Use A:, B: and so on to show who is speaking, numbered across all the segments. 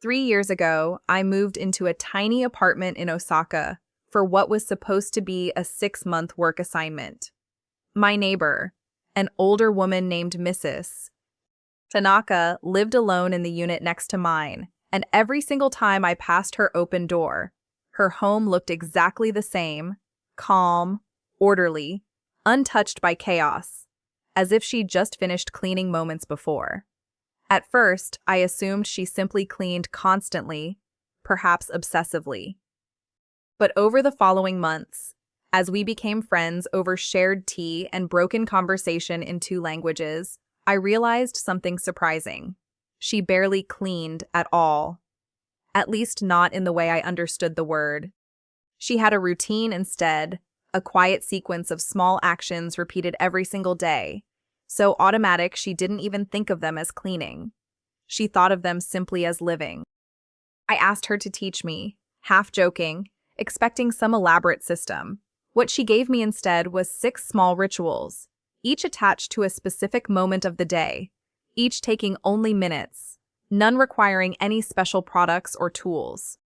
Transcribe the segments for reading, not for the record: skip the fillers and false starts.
A: 3 years ago, I moved into a tiny apartment in Osaka for what was supposed to be a 6-month work assignment. My neighbor, an older woman named Mrs. Tanaka, lived alone in the unit next to mine, and every single time I passed her open door, her home looked exactly the same, calm, orderly, untouched by chaos, as if she'd just finished cleaning moments before. At first, I assumed she simply cleaned constantly, perhaps obsessively. But over the following months, as we became friends over shared tea and broken conversation in 2 languages, I realized something surprising. She barely cleaned at all. At least not in the way I understood the word. She had a routine instead, a quiet sequence of small actions repeated every single day, so automatic she didn't even think of them as cleaning. She thought of them simply as living. I asked her to teach me, half joking, expecting some elaborate system. What she gave me instead was 6 small rituals, each attached to a specific moment of the day, each taking only minutes, none requiring any special products or tools.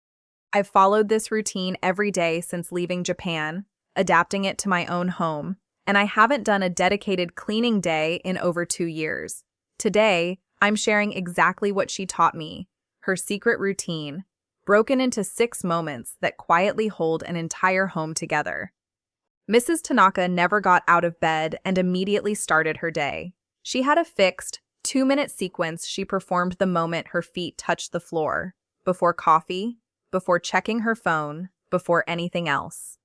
A: I've followed this routine every day since leaving Japan, adapting it to my own home, and I haven't done a dedicated cleaning day in over 2 years. Today, I'm sharing exactly what she taught me, her secret routine, broken into 6 moments that quietly hold an entire home together. Mrs. Tanaka never got out of bed and immediately started her day. She had a fixed, 2-minute sequence she performed the moment her feet touched the floor, before coffee, before checking her phone, before anything else.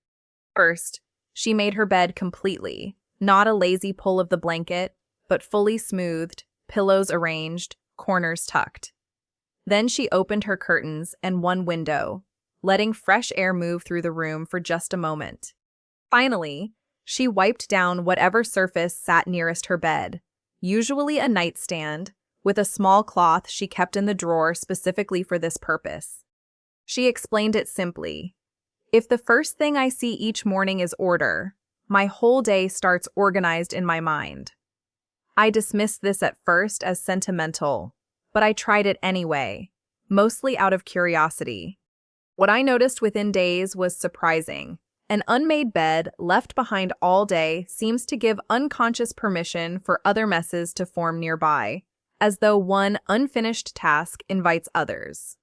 A: First, she made her bed completely, not a lazy pull of the blanket, but fully smoothed, pillows arranged, corners tucked. Then she opened her curtains and one window, letting fresh air move through the room for just a moment. Finally, she wiped down whatever surface sat nearest her bed, usually a nightstand, with a small cloth she kept in the drawer specifically for this purpose. She explained it simply. If the first thing I see each morning is order, my whole day starts organized in my mind. I dismissed this at first as sentimental, but I tried it anyway, mostly out of curiosity. What I noticed within days was surprising. An unmade bed left behind all day seems to give unconscious permission for other messes to form nearby, as though one unfinished task invites others.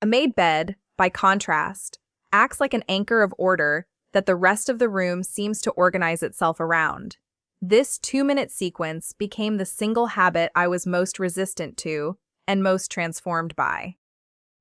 A: A made bed, by contrast, acts like an anchor of order that the rest of the room seems to organize itself around. This 2-minute sequence became the single habit I was most resistant to and most transformed by.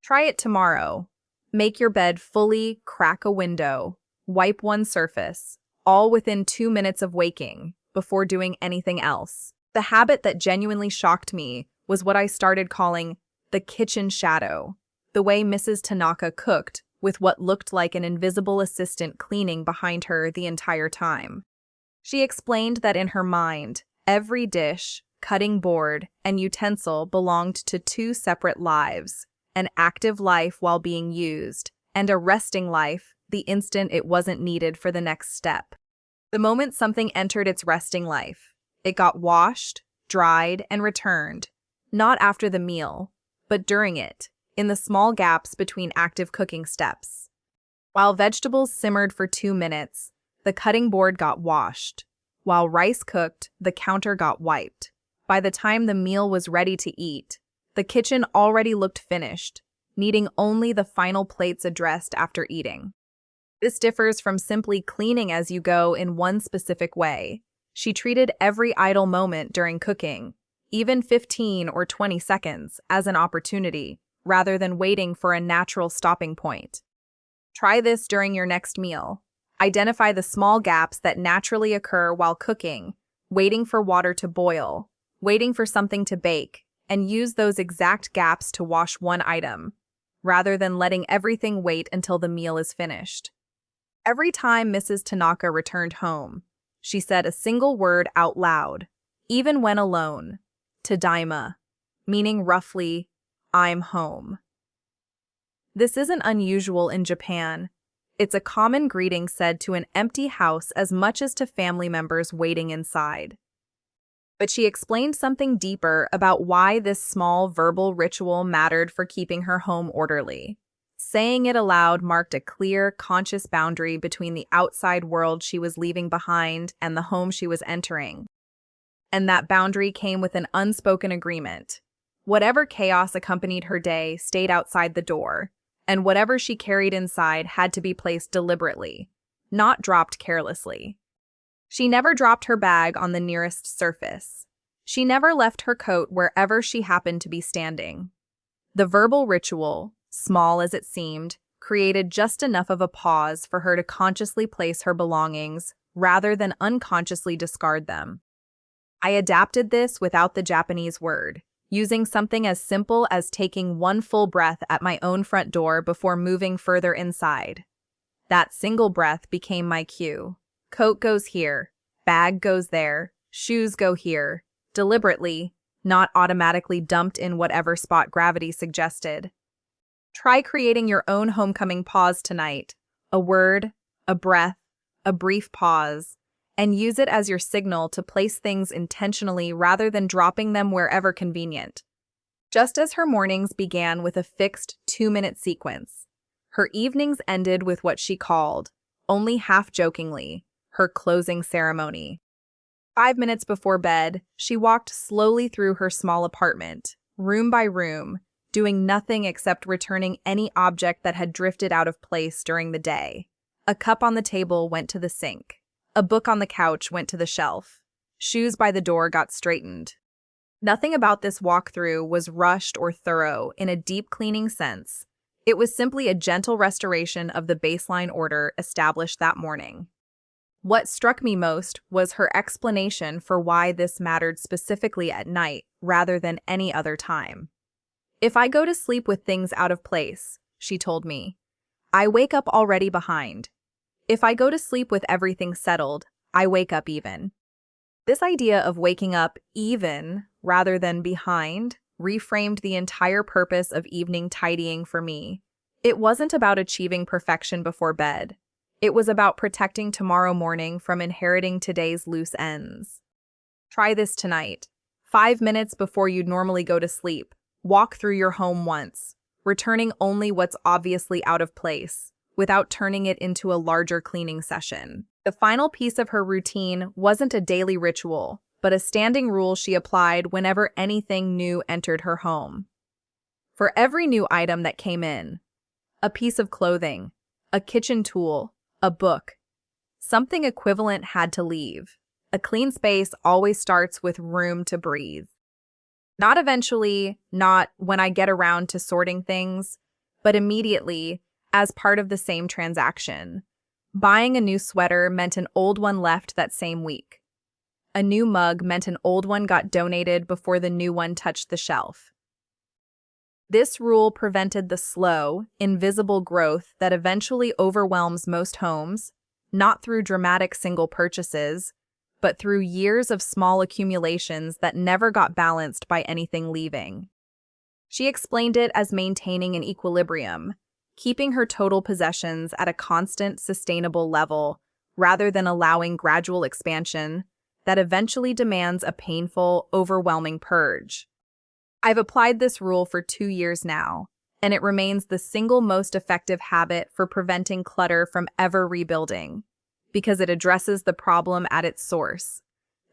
A: Try it tomorrow. Make your bed fully, crack a window, wipe one surface, all within 2 minutes of waking, before doing anything else. The habit that genuinely shocked me was what I started calling the kitchen shadow, the way Mrs. Tanaka cooked with what looked like an invisible assistant cleaning behind her the entire time. She explained that in her mind, every dish, cutting board, and utensil belonged to 2 separate lives, an active life while being used, and a resting life the instant it wasn't needed for the next step. The moment something entered its resting life, it got washed, dried, and returned, not after the meal, but during it, in the small gaps between active cooking steps. While vegetables simmered for 2 minutes, the cutting board got washed. While rice cooked, the counter got wiped. By the time the meal was ready to eat, the kitchen already looked finished, needing only the final plates addressed after eating. This differs from simply cleaning as you go in one specific way. She treated every idle moment during cooking, even 15 or 20 seconds, as an opportunity, rather than waiting for a natural stopping point. Try this during your next meal. Identify the small gaps that naturally occur while cooking, waiting for water to boil, waiting for something to bake, and use those exact gaps to wash one item, rather than letting everything wait until the meal is finished. Every time Mrs. Tanaka returned home, she said a single word out loud, even when alone, "Tadaima," meaning roughly, "I'm home." This isn't unusual in Japan. It's a common greeting said to an empty house as much as to family members waiting inside. But she explained something deeper about why this small verbal ritual mattered for keeping her home orderly. Saying it aloud marked a clear, conscious boundary between the outside world she was leaving behind and the home she was entering. And that boundary came with an unspoken agreement. Whatever chaos accompanied her day stayed outside the door, and whatever she carried inside had to be placed deliberately, not dropped carelessly. She never dropped her bag on the nearest surface. She never left her coat wherever she happened to be standing. The verbal ritual, small as it seemed, created just enough of a pause for her to consciously place her belongings rather than unconsciously discard them. I adapted this without the Japanese word, using something as simple as taking one full breath at my own front door before moving further inside. That single breath became my cue. Coat goes here, bag goes there, shoes go here, deliberately, not automatically dumped in whatever spot gravity suggested. Try creating your own homecoming pause tonight. A word, a breath, a brief pause, and use it as your signal to place things intentionally rather than dropping them wherever convenient. Just as her mornings began with a fixed 2-minute sequence, her evenings ended with what she called, only half-jokingly, her closing ceremony. 5 minutes before bed, she walked slowly through her small apartment, room by room, doing nothing except returning any object that had drifted out of place during the day. A cup on the table went to the sink. A book on the couch went to the shelf. Shoes by the door got straightened. Nothing about this walkthrough was rushed or thorough in a deep cleaning sense. It was simply a gentle restoration of the baseline order established that morning. What struck me most was her explanation for why this mattered specifically at night rather than any other time. If I go to sleep with things out of place, she told me, I wake up already behind. If I go to sleep with everything settled, I wake up even. This idea of waking up even rather than behind reframed the entire purpose of evening tidying for me. It wasn't about achieving perfection before bed. It was about protecting tomorrow morning from inheriting today's loose ends. Try this tonight. 5 minutes before you'd normally go to sleep, walk through your home once, returning only what's obviously out of place, without turning it into a larger cleaning session. The final piece of her routine wasn't a daily ritual, but a standing rule she applied whenever anything new entered her home. For every new item that came in, a piece of clothing, a kitchen tool, a book, something equivalent had to leave. A clean space always starts with room to breathe. Not eventually, not when I get around to sorting things, but immediately, as part of the same transaction. Buying a new sweater meant an old one left that same week. A new mug meant an old one got donated before the new one touched the shelf. This rule prevented the slow, invisible growth that eventually overwhelms most homes, not through dramatic single purchases, but through years of small accumulations that never got balanced by anything leaving. She explained it as maintaining an equilibrium, keeping her total possessions at a constant, sustainable level, rather than allowing gradual expansion that eventually demands a painful, overwhelming purge. I've applied this rule for 2 years now, and it remains the single most effective habit for preventing clutter from ever rebuilding, because it addresses the problem at its source,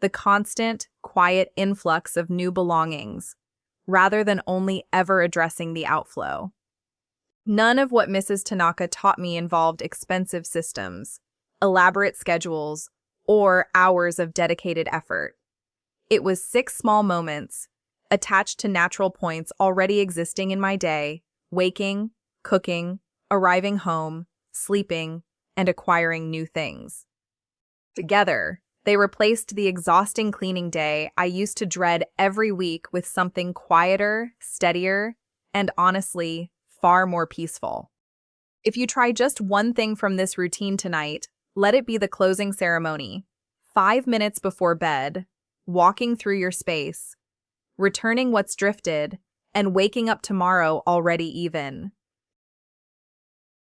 A: the constant, quiet influx of new belongings, rather than only ever addressing the outflow. None of what Mrs. Tanaka taught me involved expensive systems, elaborate schedules, or hours of dedicated effort. It was 6 small moments, attached to natural points already existing in my day, waking, cooking, arriving home, sleeping, and acquiring new things. Together, they replaced the exhausting cleaning day I used to dread every week with something quieter, steadier, and honestly, far more peaceful. If you try just one thing from this routine tonight, let it be the closing ceremony. 5 minutes before bed, walking through your space, returning what's drifted, and waking up tomorrow already even.